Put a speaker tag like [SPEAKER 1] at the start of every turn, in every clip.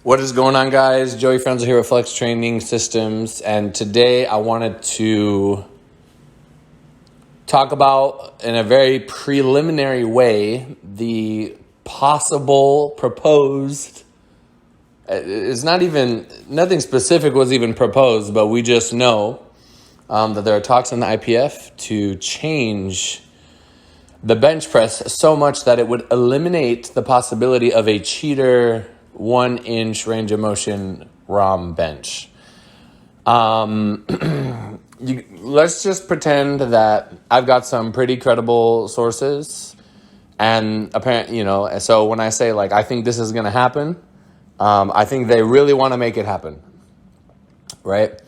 [SPEAKER 1] What is going on, guys? Joey Frenzel here with FLEXX Training Systems, and today I wanted to talk about, in a very preliminary way, the possible proposed, it's not even, nothing specific was even proposed, but we just know that there are talks in the IPF to change the bench press so much that it would eliminate the possibility of a cheater 1-inch range of motion ROM bench. Let's just pretend that I've got some pretty credible sources, and apparently, so when I say I think this is going to happen, I think they really want to make it happen, right?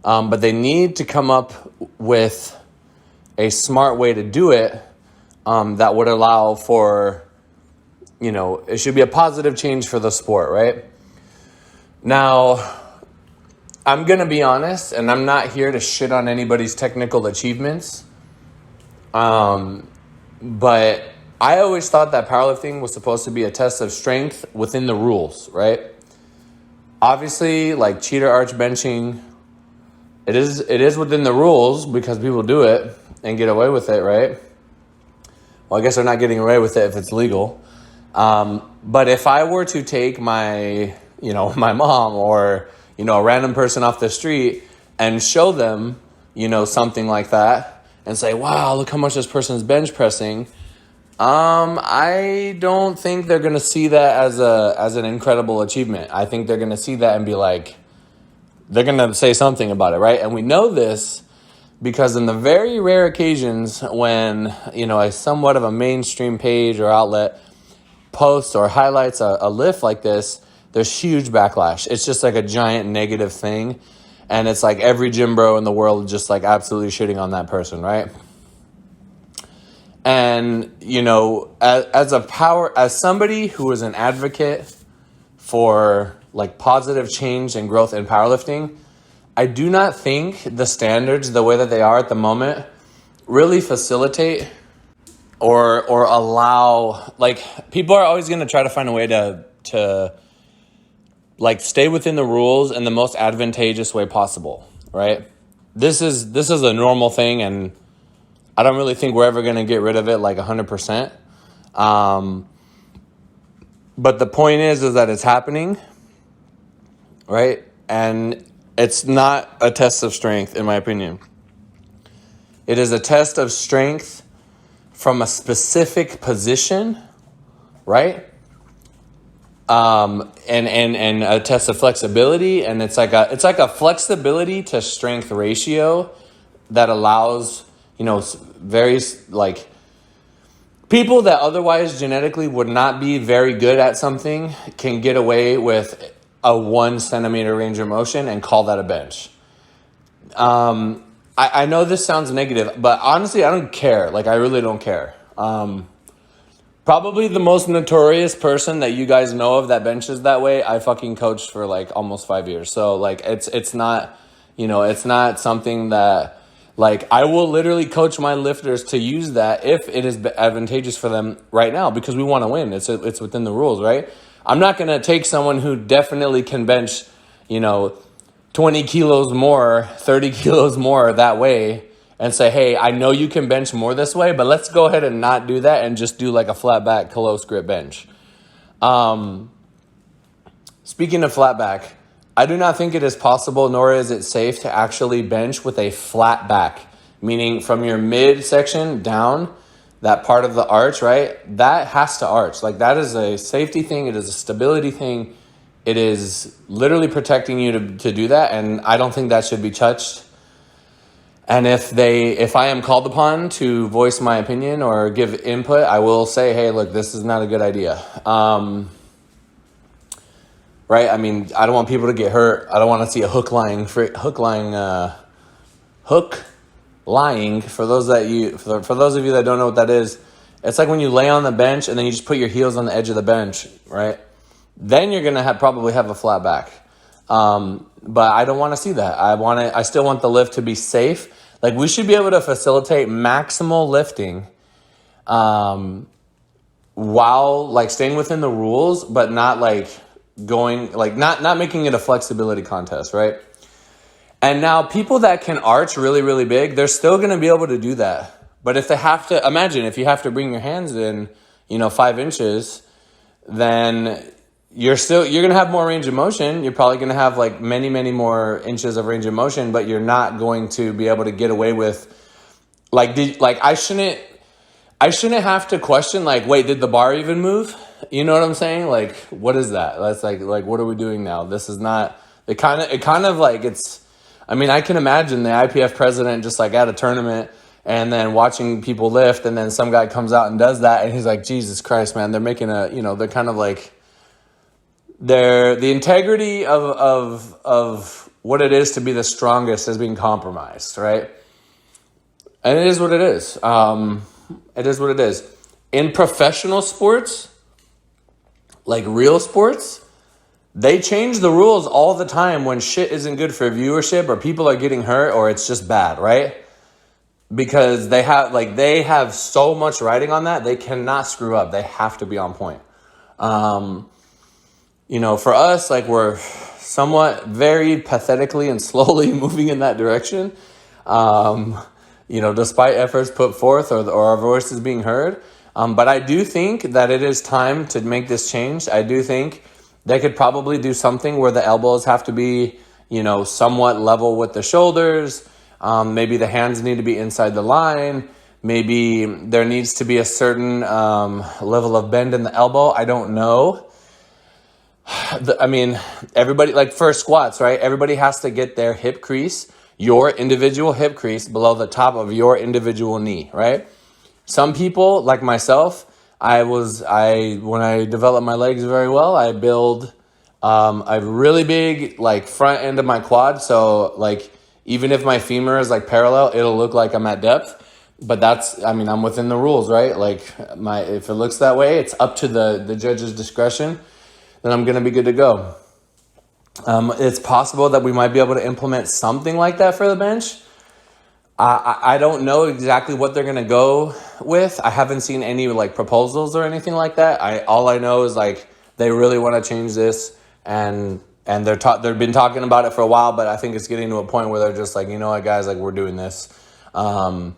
[SPEAKER 1] But they need to come up with a smart way to do it that would allow for, it should be a positive change for the sport, right? Now, I'm going to be honest, and I'm not here to shit on anybody's technical achievements, but I always thought that powerlifting was supposed to be a test of strength within the rules, right? Obviously, cheater arch benching, it is within the rules because people do it and get away with it, right? Well, I guess they're not getting away with it if it's legal. But if I were to take my mom or, a random person off the street and show them, something like that and say, wow, look how much this person's bench pressing. I don't think they're going to see that as an incredible achievement. I think they're going to see that and be like, they're going to say something about it, right? And we know this because in the very rare occasions when, a somewhat of a mainstream page or outlet posts or highlights a lift like this, there's huge backlash. It's just a giant negative thing. And it's every gym bro in the world just absolutely shitting on that person, right? And, as somebody who is an advocate for positive change and growth in powerlifting, I do not think the standards, the way that they are at the moment, really facilitate or allow, people are always going to try to find a way to stay within the rules in the most advantageous way possible, right? This is a normal thing, and I don't really think we're ever going to get rid of it 100%. But the point is that it's happening, right? And it's not a test of strength, in my opinion. It is a test of strength from a specific position, right? And a test of flexibility, and it's like a flexibility to strength ratio that allows, very people that otherwise genetically would not be very good at something can get away with a 1 centimeter range of motion and call that a bench. I know this sounds negative, but honestly, I don't care. I really don't care. Probably the most notorious person that you guys know of that benches that way, I fucking coached for almost 5 years. So it's not, it's not something that I will literally coach my lifters to use that if it is advantageous for them right now because we want to win. It's within the rules, right? I'm not going to take someone who definitely can bench, 20 kilos more, 30 kilos more that way and say, hey, I know you can bench more this way, but let's go ahead and not do that and just do a flat back close grip bench. Speaking of flat back, I do not think it is possible, nor is it safe to actually bench with a flat back, meaning from your midsection down, that part of the arch, right? That has to arch. That is a safety thing. It is a stability thing. It is literally protecting you to do that, and I don't think that should be touched. And if I am called upon to voice my opinion or give input, I will say, hey, look, this is not a good idea. Right? I mean, I don't want people to get hurt. I don't want to see a hook lying. For those of you that don't know what that is, it's when you lay on the bench and then you just put your heels on the edge of the bench, right? Then you're gonna probably have a flat back. But I don't want to see that. I still want the lift to be safe. We should be able to facilitate maximal lifting, while staying within the rules, but not going, like not making it a flexibility contest, right? And now people that can arch really, really big, they're still going to be able to do that. But if they have to, imagine if you have to bring your hands in, 5 inches, then you're going to have more range of motion. You're probably going to have like many, many more inches of range of motion, but you're not going to be able to get away with I shouldn't have to question like, wait, did the bar even move? You know what I'm saying? Like, what is that? That's like what are we doing now? This is not, it kind of like it's, I mean, I can imagine the IPF president just like at a tournament and then watching people lift, and then some guy comes out and does that, and he's like, Jesus Christ, man, they're making they're kind of like, the integrity of what it is to be the strongest is being compromised, right? And it is what it is. It is what it is. In professional sports, like real sports, they change the rules all the time when shit isn't good for viewership or people are getting hurt or it's just bad, right? Because they have so much writing on that, they cannot screw up. They have to be on point. For us, like we're somewhat very pathetically and slowly moving in that direction. Despite efforts put forth or our voices being heard. But I do think that it is time to make this change. I do think they could probably do something where the elbows have to be, somewhat level with the shoulders. Maybe the hands need to be inside the line. Maybe there needs to be a certain level of bend in the elbow. I don't know. Everybody, like for squats, right? Everybody has to get their hip crease, your individual hip crease below the top of your individual knee, right? Some people, like myself, when I develop my legs very well, I build a really big like front end of my quad. So like even if my femur is like parallel, it'll look like I'm at depth. But I'm within the rules, right? Like if it looks that way, it's up to the judge's discretion. Then I'm gonna be good to go. It's possible that we might be able to implement something like that for the bench. I don't know exactly what they're gonna go with. I haven't seen any like proposals or anything like that. All I know is like they really want to change this, and they've been talking about it for a while. But I think it's getting to a point where they're just like, you know what, guys, like we're doing this, and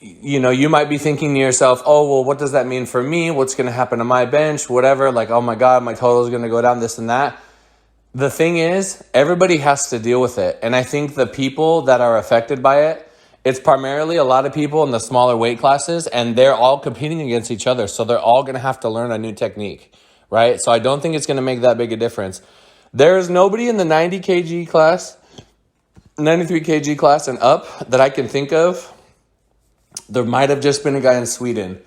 [SPEAKER 1] you might be thinking to yourself, oh well, what does that mean for me? What's gonna happen to my bench? Whatever. Like, oh my God, my total is gonna go down. This and that. The thing is, everybody has to deal with it. And I think the people that are affected by it, it's primarily a lot of people in the smaller weight classes, and they're all competing against each other. So they're all going to have to learn a new technique, right? So I don't think it's going to make that big a difference. There's nobody in the 90 kg class, 93 kg class and up that I can think of. There might have just been a guy in Sweden,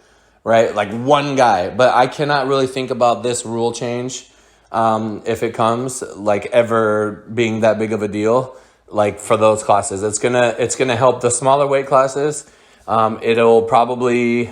[SPEAKER 1] right? Like one guy. But I cannot really think about this rule change if it comes, like ever being that big of a deal, like for those classes. It's gonna help the smaller weight classes. It'll probably,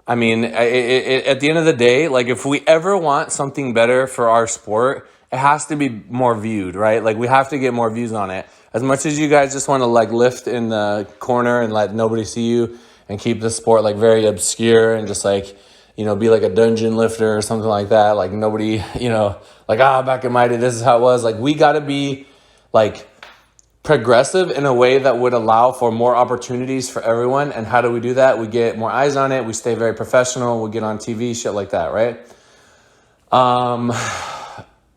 [SPEAKER 1] at the end of the day, like if we ever want something better for our sport, it has to be more viewed, right? Like we have to get more views on it. As much as you guys just want to like lift in the corner and let nobody see you and keep the sport like very obscure and just like, be like a dungeon lifter or something like that. Like nobody, back in my day, this is how it was. Like we got to be like progressive in a way that would allow for more opportunities for everyone. And how do we do that? We get more eyes on it. We stay very professional. We get on TV, shit like that, right?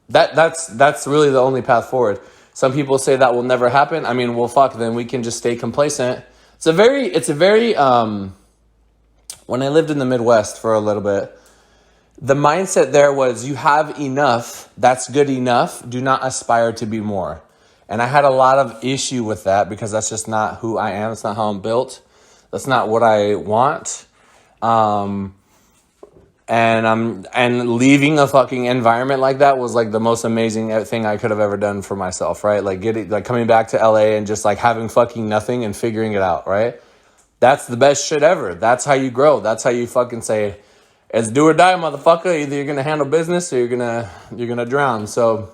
[SPEAKER 1] That's really the only path forward. Some people say that will never happen. Then we can just stay complacent. It's a very when I lived in the Midwest for a little bit, the mindset there was you have enough, that's good enough, do not aspire to be more. And I had a lot of issue with that because that's just not who I am. It's not how I'm built. That's not what I want. And leaving a fucking environment like that was like the most amazing thing I could have ever done for myself, right? Like coming back to LA and just like having fucking nothing and figuring it out, right? That's the best shit ever. That's how you grow. That's how you fucking say, it's do or die, motherfucker. Either you're gonna handle business or you're gonna drown. So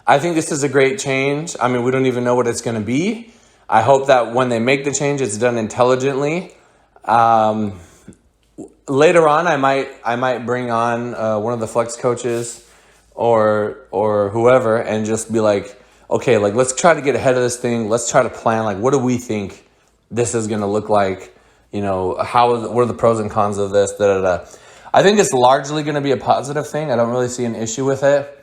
[SPEAKER 1] I think this is a great change. We don't even know what it's gonna be. I hope that when they make the change, it's done intelligently. later on, I might bring on one of the flex coaches or whoever and just be like, okay, like let's try to get ahead of this thing. Let's try to plan, like, what do we think this is going to look like? What are the pros and cons of this? Da, da, da. I think it's largely going to be a positive thing. I don't really see an issue with it.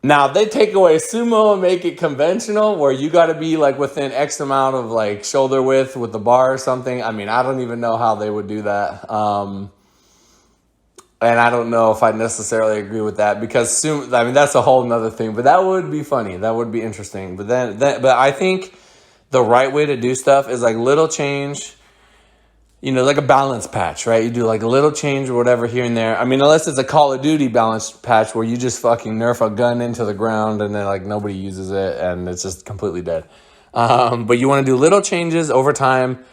[SPEAKER 1] Now, if they take away sumo and make it conventional where you got to be like within X amount of like shoulder width with the bar or something. I mean, I don't even know how they would do that. And I don't know if I necessarily agree with that because sumo, I mean, that's a whole nother thing, but that would be funny. That would be interesting. But I think the right way to do stuff is like little change, like a balance patch, right? You do like a little change or whatever here and there. I mean, unless it's a Call of Duty balance patch where you just fucking nerf a gun into the ground and then like nobody uses it and it's just completely dead. But you want to do little changes over time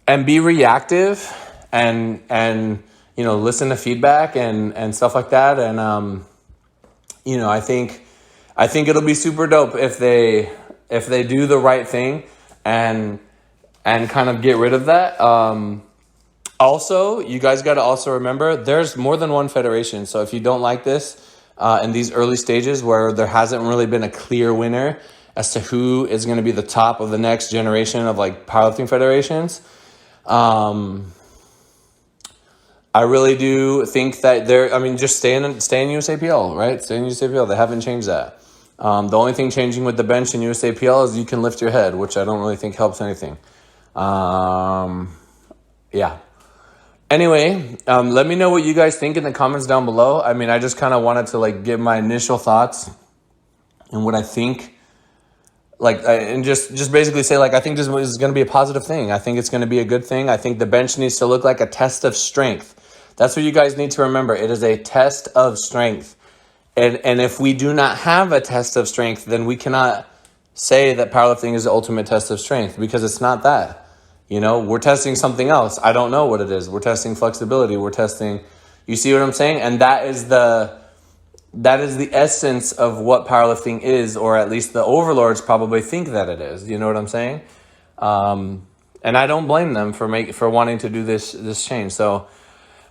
[SPEAKER 1] and be reactive and listen to feedback and stuff like that. And I think it'll be super dope if they do the right thing and kind of get rid of that. Also, you guys got to also remember there's more than one federation. So if you don't like this in these early stages where there hasn't really been a clear winner as to who is going to be the top of the next generation of like powerlifting federations, I really do think that just stay in USAPL, right? Stay in USAPL. They haven't changed that. The only thing changing with the bench in USAPL is you can lift your head, which I don't really think helps anything. Yeah. Anyway, let me know what you guys think in the comments down below. I mean, I just kind of wanted to like give my initial thoughts and what I think, and just basically say like I think this is going to be a positive thing. I think it's going to be a good thing. I think the bench needs to look like a test of strength. That's what you guys need to remember. It is a test of strength. And if we do not have a test of strength, then we cannot say that powerlifting is the ultimate test of strength because it's not that. We're testing something else. I don't know what it is. We're testing flexibility. We're testing, you see what I'm saying? And that is the essence of what powerlifting is, or at least the overlords probably think that it is. You know what I'm saying? And I don't blame them for wanting to do this change. So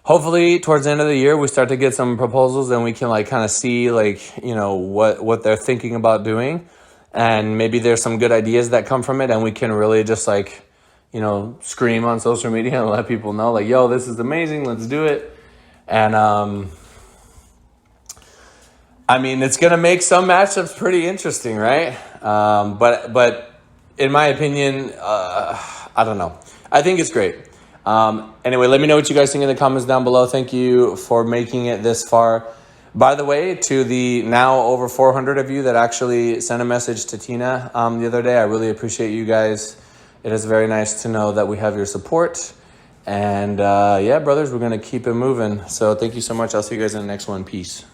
[SPEAKER 1] hopefully towards the end of the year, we start to get some proposals and we can like kind of see like, what they're thinking about doing. And maybe there's some good ideas that come from it and we can really just like, scream on social media and let people know like, yo, this is amazing. Let's do it. And, it's going to make some matchups pretty interesting, right? But in my opinion, I don't know. I think it's great. Anyway, let me know what you guys think in the comments down below. Thank you for making it this far. By the way, to the now over 400 of you that actually sent a message to Tina the other day, I really appreciate you guys. It is very nice to know that we have your support. And brothers, we're going to keep it moving. So thank you so much. I'll see you guys in the next one. Peace.